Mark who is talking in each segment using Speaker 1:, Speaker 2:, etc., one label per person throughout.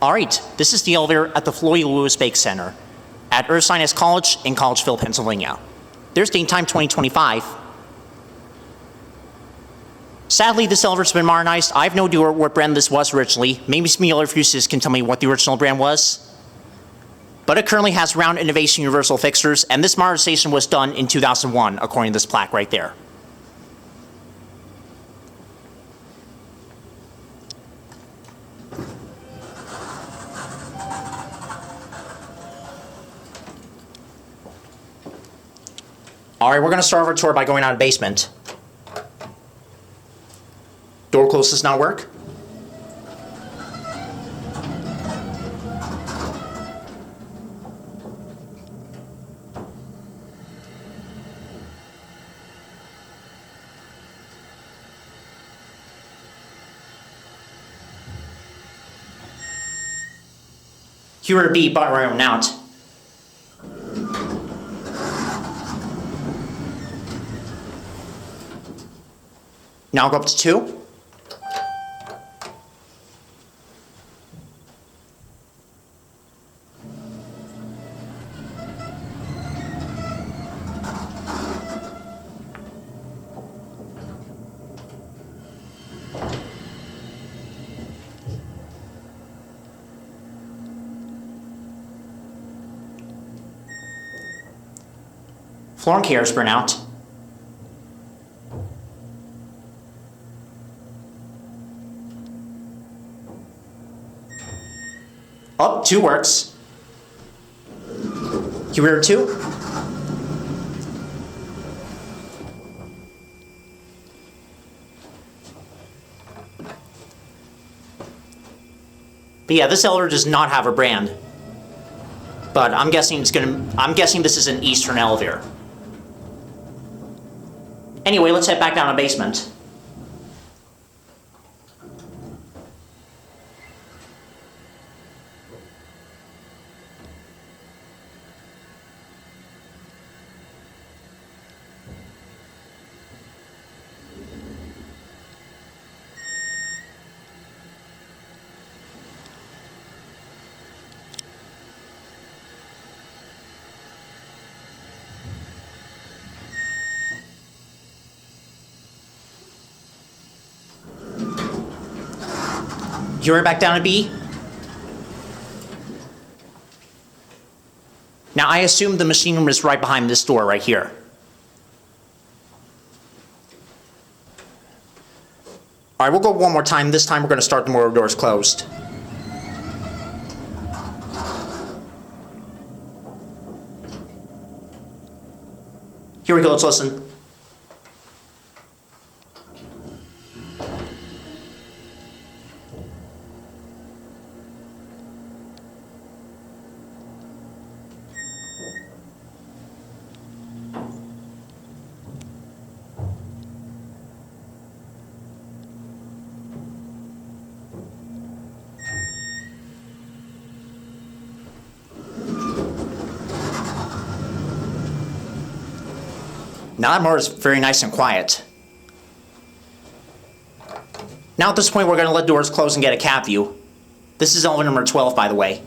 Speaker 1: All right, this is the elevator at the Floy Lewis Bake Center at Ursinus College in Collegeville, Pennsylvania. There's date time 2025. Sadly, this elevator's been modernized. I have no idea what brand this was originally. Maybe some of the other fuses can tell me what the original brand was. But it currently has round innovation universal fixtures, and this modernization was done in 2001, according to this plaque right there. All right, we're going to start our tour by going out of the basement. Door close does not work. Here to be but room out. Now go up to 2. Floor and cares burn out. Up, 2 works. Here 2. But yeah, this elevator does not have a brand. But I'm guessing this is an Eastern elevator. Anyway, let's head back down to the basement. You're back down to B. Now I assume the machine room is right behind this door right here. All right, we'll go one more time. This time we're going to start the motor doors closed. Here we go, let's listen. Now that motor is very nice and quiet. Now at this point we're going to let doors close and get a cab view. This is elevator number 12, by the way.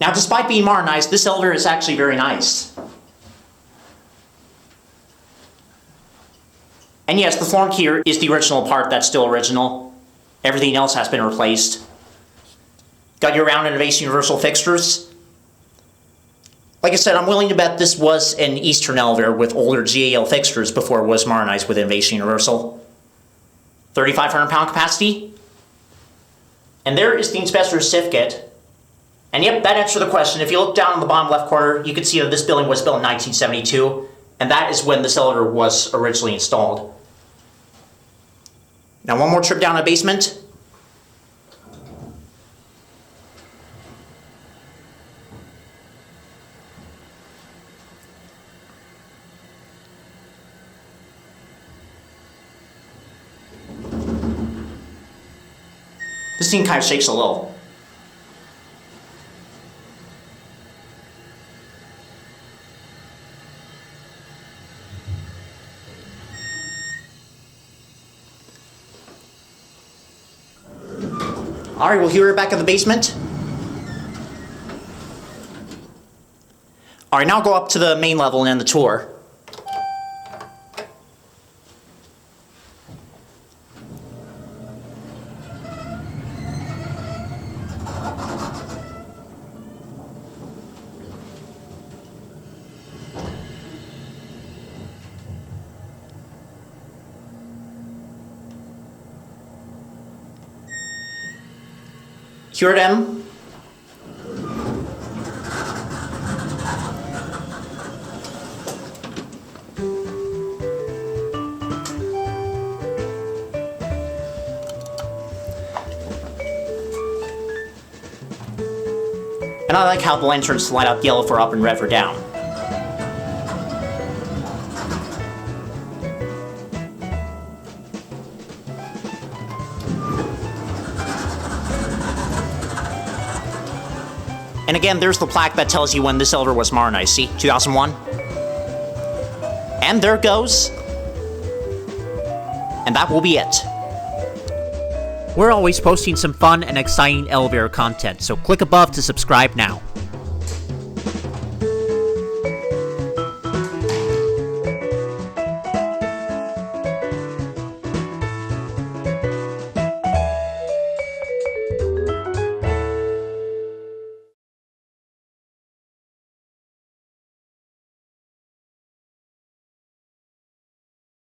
Speaker 1: Now despite being modernized, this elevator is actually very nice. And yes, the floor here is the original part that's still original. Everything else has been replaced. Got your round innovation universal fixtures. Like I said, I'm willing to bet this was an Eastern elevator with older GAL fixtures before it was modernized with innovation universal. 3,500 pound capacity. And there is the inspector certificate. And yep, that answers the question. If you look down in the bottom left corner, you can see that this building was built in 1972. And that is when this elevator was originally installed. Now one more trip down the basement. This thing kind of shakes a little. Alright, well here we're back in the basement. Alright, now go up to the main level and end the tour. Here them. And I like how the lanterns light up yellow for up and red for down. And again, there's the plaque that tells you when this elevator was modernized. See, 2001. And there it goes. And that will be it. We're always posting some fun and exciting elevator content, so click above to subscribe now.